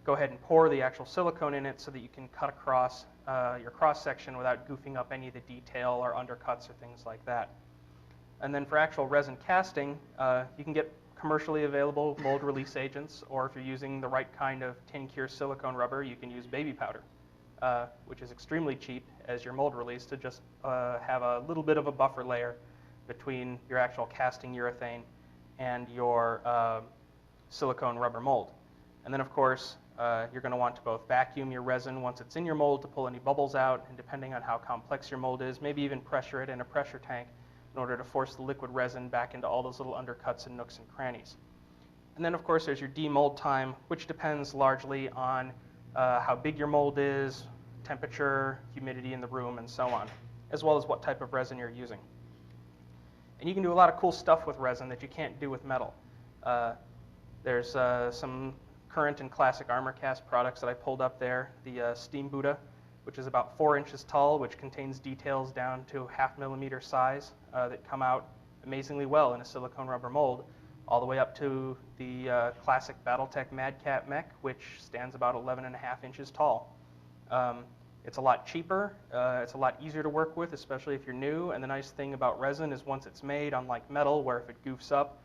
Speaker 1: go ahead and pour the actual silicone in it so that you can cut across your cross-section without goofing up any of the detail or undercuts or things like that. And then for actual resin casting, you can get commercially available mold release agents, or if you're using the right kind of tin cure silicone rubber, you can use baby powder, which is extremely cheap as your mold release to just have a little bit of a buffer layer between your actual casting urethane and your silicone rubber mold. And then of course, you're going to want to both vacuum your resin once it's in your mold to pull any bubbles out, and depending on how complex your mold is, maybe even pressure it in a pressure tank in order to force the liquid resin back into all those little undercuts and nooks and crannies. And then of course there's your demold time, which depends largely on how big your mold is, temperature, humidity in the room, and so on, as well as what type of resin you're using. And you can do a lot of cool stuff with resin that you can't do with metal. There's some current and classic armor cast products that I pulled up there. The Steam Buddha, which is about 4 inches tall, which contains details down to 1/2 millimeter size that come out amazingly well in a silicone rubber mold, all the way up to the classic Battletech Madcat mech, which stands about 11.5 inches tall. It's a lot cheaper, it's a lot easier to work with, especially if you're new, and the nice thing about resin is once it's made, unlike metal, where if it goofs up,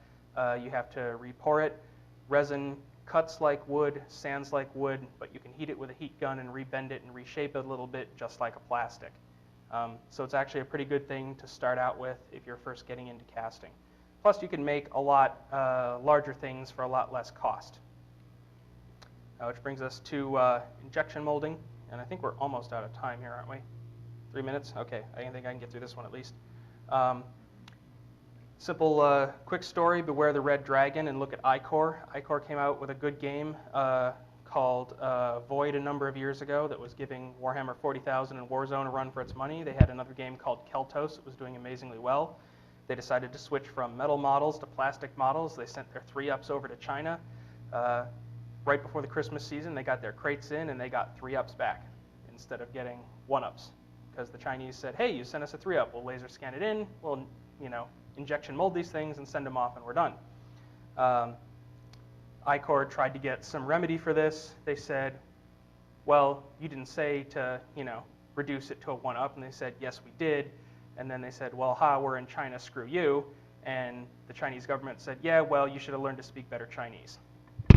Speaker 1: you have to re-pour it. Resin cuts like wood, sands like wood, but you can heat it with a heat gun and rebend it and reshape it a little bit just like a plastic. So it's actually a pretty good thing to start out with if you're first getting into casting. Plus you can make a lot larger things for a lot less cost. Which brings us to injection molding, and I think we're almost out of time here, aren't we? 3 minutes? Okay, I think I can get through this one at least. Simple, quick story, beware the red dragon, and look at iCore. iCore came out with a good game called Void a number of years ago that was giving Warhammer 40,000 and Warzone a run for its money. They had another game called Keltos that was doing amazingly well. They decided to switch from metal models to plastic models. They sent their 3-ups over to China. Right before the Christmas season, they got their crates in and they got 3-ups back instead of getting 1-ups. because the Chinese said, hey, you sent us a 3-up, we'll laser scan it in, we'll injection mold these things and send them off and we're done. ICOR tried to get some remedy for this. They said, well, you didn't say to reduce it to a 1-up, and they said, yes, we did. And then they said, well, we're in China, screw you. And the Chinese government said, yeah, well, you should have learned to speak better Chinese.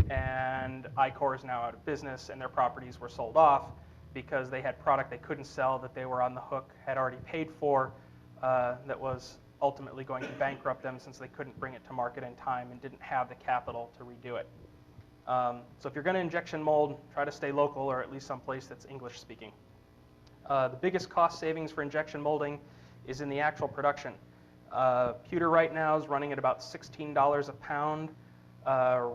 Speaker 1: And ICOR is now out of business, and their properties were sold off because they had product they couldn't sell that they were on the hook, had already paid for, that was ultimately going to bankrupt them since they couldn't bring it to market in time and didn't have the capital to redo it. So if you're going to injection mold, try to stay local or at least someplace that's English speaking. The biggest cost savings for injection molding is in the actual production. Pewter right now is running at about $16 a pound.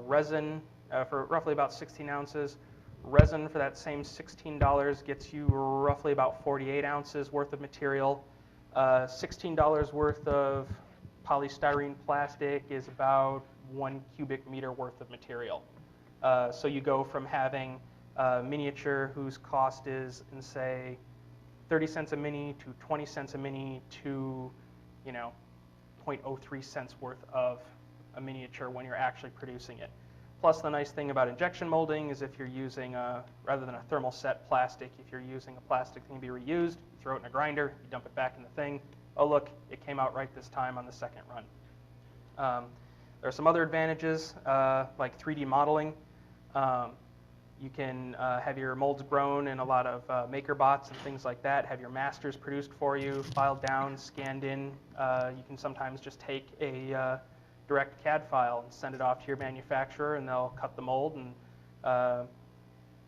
Speaker 1: Resin for roughly about 16 ounces. Resin for that same $16 gets you roughly about 48 ounces worth of material. $16 worth of polystyrene plastic is about 1 cubic meter worth of material. So you go from having a miniature whose cost is, say, 30 cents a mini to 20 cents a mini to, 0.03 cents worth of a miniature when you're actually producing it. Plus, the nice thing about injection molding is if you're using, rather than a thermoset plastic, if you're using a plastic that can be reused, you throw it in a grinder, you dump it back in the thing. Oh, look, it came out right this time on the second run. There are some other advantages, like 3D modeling. You can have your molds grown in a lot of maker bots and things like that, have your masters produced for you, filed down, scanned in. You can sometimes just take a direct CAD file and send it off to your manufacturer, and they'll cut the mold and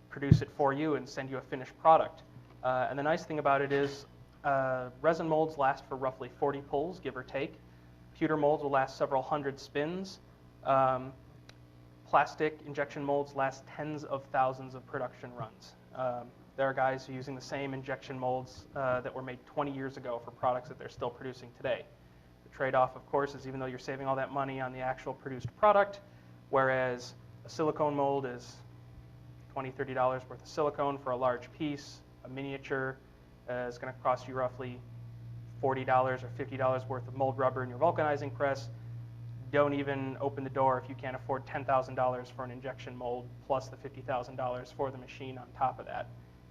Speaker 1: produce it for you and send you a finished product. And the nice thing about it is resin molds last for roughly 40 pulls, give or take. Pewter molds will last several hundred spins. Plastic injection molds last tens of thousands of production runs. There are guys who are using the same injection molds that were made 20 years ago for products that they're still producing today. The trade-off, of course, is even though you're saving all that money on the actual produced product, whereas a silicone mold is $20, $30 worth of silicone for a large piece, a miniature is going to cost you roughly $40 or $50 worth of mold rubber in your vulcanizing press. Don't even open the door if you can't afford $10,000 for an injection mold plus the $50,000 for the machine on top of that.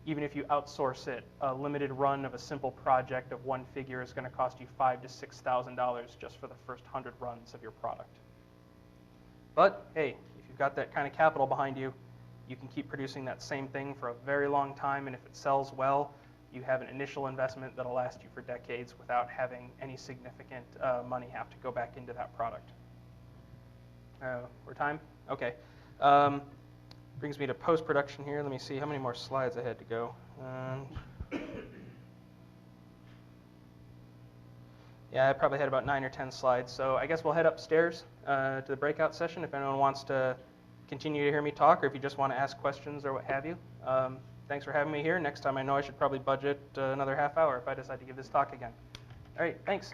Speaker 1: Even if you outsource it, a limited run of a simple project of one figure is going to cost you $5,000 to $6,000 just for the first 100 runs of your product. But hey, if you've got that kind of capital behind you, you can keep producing that same thing for a very long time, and if it sells well, you have an initial investment that'll last you for decades without having any significant money have to go back into that product. We're time? Okay. Brings me to post-production here. Let me see how many more slides I had to go. Yeah, I probably had about 9 or 10 slides. So I guess we'll head upstairs to the breakout session if anyone wants to continue to hear me talk or if you just want to ask questions or what have you. Thanks for having me here. Next time I know I should probably budget another half hour if I decide to give this talk again. All right, thanks.